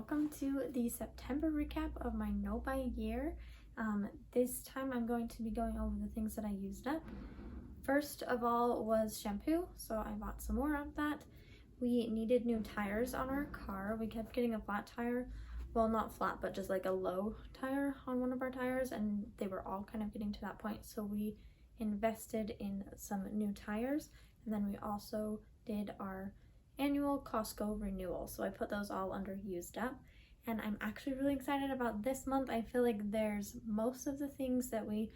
welcome to the September recap of my No Buy year. This time I'm going to be going over the things that I used up. First of all was shampoo, so I bought some more of that. We needed new tires on our car. We kept getting a flat tire, well, not flat, but just like a low tire on one of our tires, and they were all kind of getting to that point, so we invested in some new tires. And then we also did our annual Costco renewal, so I put those all under used up. And I'm actually really excited about this month. I feel like there's most of the things that we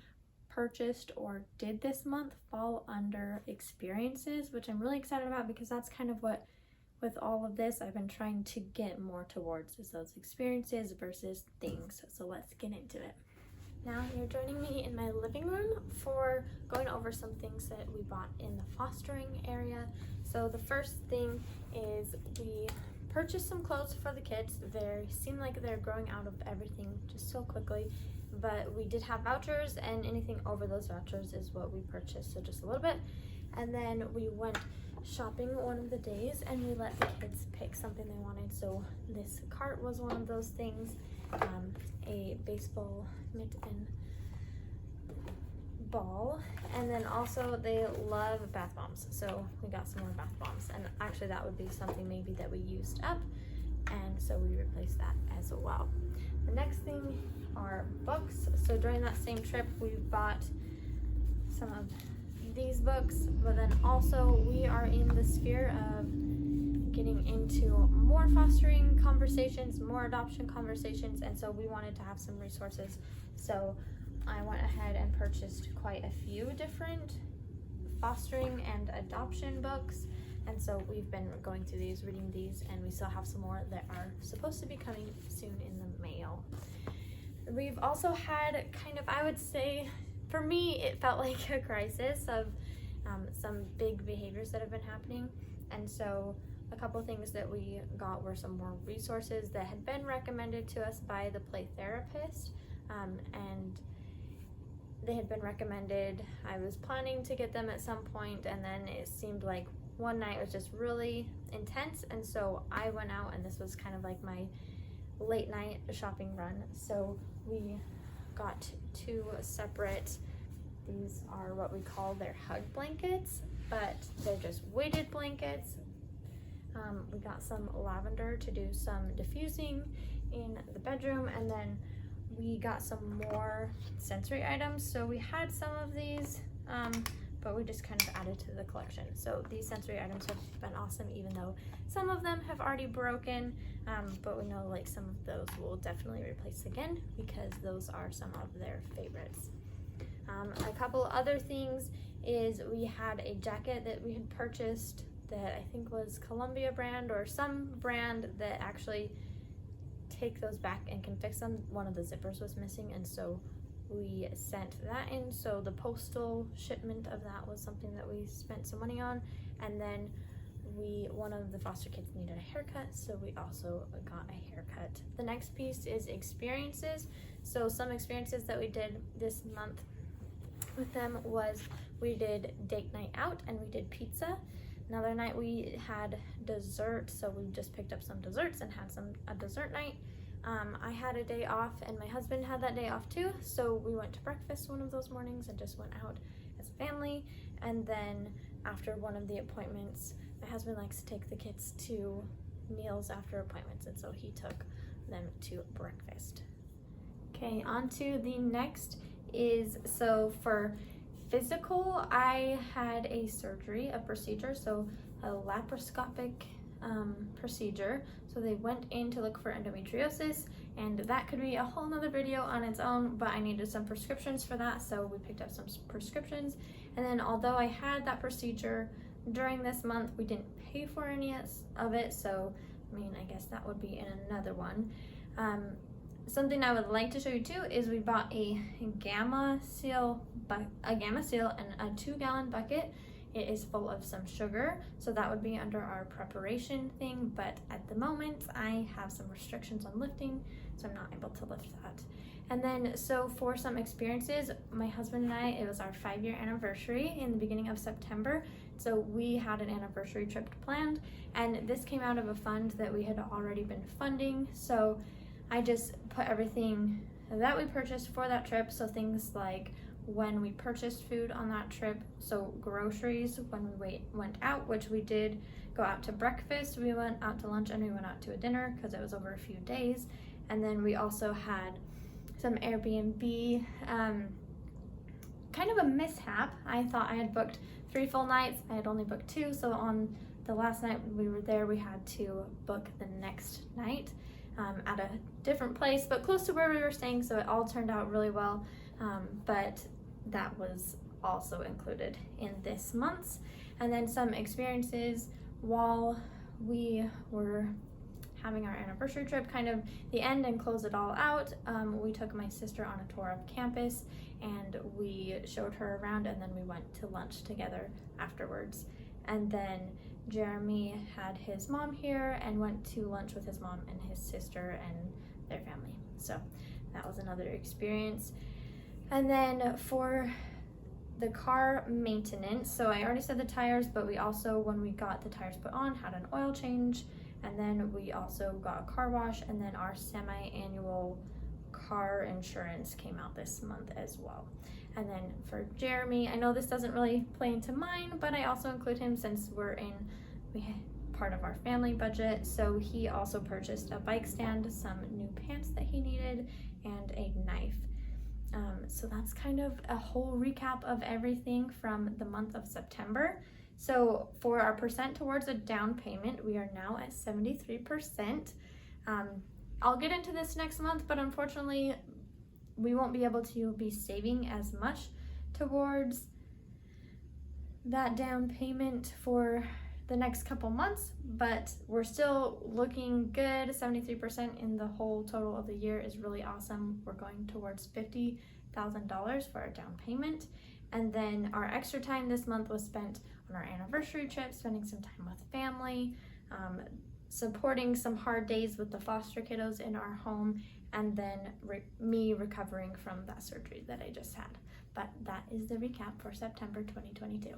purchased or did this month fall under experiences, which I'm really excited about because that's kind of what, with all of this, I've been trying to get more towards, is those experiences versus things. So let's get into it. Now you're joining me in my living room for going over some things that we bought in the fostering area. So the first thing is we purchased some clothes for the kids. They seem like they're growing out of everything just so quickly, but we did have vouchers, and anything over those vouchers is what we purchased, so just a little bit. And then we went shopping one of the days and we let the kids pick something they wanted. So this cart was one of those things, a baseball mitt and ball, and then also they love bath bombs, so we got some more bath bombs, and actually that would be something maybe that we used up, and so we replaced that as well. The next thing are books. So during that same trip we bought some of these books, but then also we are in the sphere of getting into more fostering conversations, more adoption conversations, and so we wanted to have some resources. So I went ahead and purchased quite a few different fostering and adoption books, and so we've been going through these, reading these, and we still have some more that are supposed to be coming soon in the mail. We've also had kind of, I would say, for me it felt like a crisis of some big behaviors that have been happening, and so a couple things that we got were some more resources that had been recommended to us by the play therapist, and they had been recommended. I was planning to get them at some point, and then it seemed like one night was just really intense, and so I went out, and this was kind of like my late night shopping run. So we got two separate, these are what we call their hug blankets, but they're just weighted blankets. We got some lavender to do some diffusing in the bedroom, and then we got some more sensory items. So we had some of these, but we just kind of added to the collection. So these sensory items have been awesome, even though some of them have already broken, but we know like some of those will definitely replace again because those are some of their favorites. A couple other things is we had a jacket that we had purchased that I think was Columbia brand or some brand that actually take those back and can fix them. One of the zippers was missing, and so we sent that in. So the postal shipment of that was something that we spent some money on. And then one of the foster kids needed a haircut, so we also got a haircut. The next piece is experiences. So some experiences that we did this month with them was we did date night out and we did pizza. Another night we had dessert, so we just picked up some desserts and had a dessert night. I had a day off and my husband had that day off too, so we went to breakfast one of those mornings and just went out as a family. And then after one of the appointments, my husband likes to take the kids to meals after appointments, and so he took them to breakfast. Okay, on to the next is, so for physical, I had a surgery, a procedure, so a laparoscopic procedure. So they went in to look for endometriosis, and that could be a whole nother video on its own, but I needed some prescriptions for that, so we picked up some prescriptions. And then although I had that procedure during this month, we didn't pay for any of it, so I mean, I guess that would be in another one. Something I would like to show you too is we bought a Gamma Seal and a 2-gallon bucket. It is full of some sugar, so that would be under our preparation thing, but at the moment I have some restrictions on lifting, so I'm not able to lift that. And then so for some experiences, my husband and I, it was our 5-year anniversary in the beginning of September, So we had an anniversary trip planned, and this came out of a fund that we had already been funding. So I just put everything that we purchased for that trip, so things like when we purchased food on that trip, so groceries when we went out, which we did go out to breakfast, we went out to lunch, and we went out to a dinner because it was over a few days. And then we also had some Airbnb, kind of a mishap. I thought I had booked 3 full nights. I had only booked 2, so on the last night we were there, we had to book the next night at a different place, but close to where we were staying, so it all turned out really well. But that was also included in this month's. And then some experiences while we were having our anniversary trip, kind of the end and close it all out. We took my sister on a tour of campus, and we showed her around, and then we went to lunch together afterwards. And then Jeremy had his mom here and went to lunch with his mom and his sister and their family. So that was another experience. And then for the car maintenance, so I already said the tires, but we also, when we got the tires put on, had an oil change, and then we also got a car wash, and then our semi-annual car insurance came out this month as well. And then for Jeremy, I know this doesn't really play into mine, but I also include him since we had part of our family budget. So he also purchased a bike stand, some new pants that he needed, and a knife. So that's kind of a whole recap of everything from the month of September. So for our percent towards a down payment, we are now at 73%. I'll get into this next month, but unfortunately we won't be able to be saving as much towards that down payment for the next couple months, but we're still looking good. 73% in the whole total of the year is really awesome. We're going towards $50,000 for our down payment. And then our extra time this month was spent on our anniversary trip, spending some time with family, supporting some hard days with the foster kiddos in our home, and then me recovering from that surgery that I just had. But that is the recap for September 2022.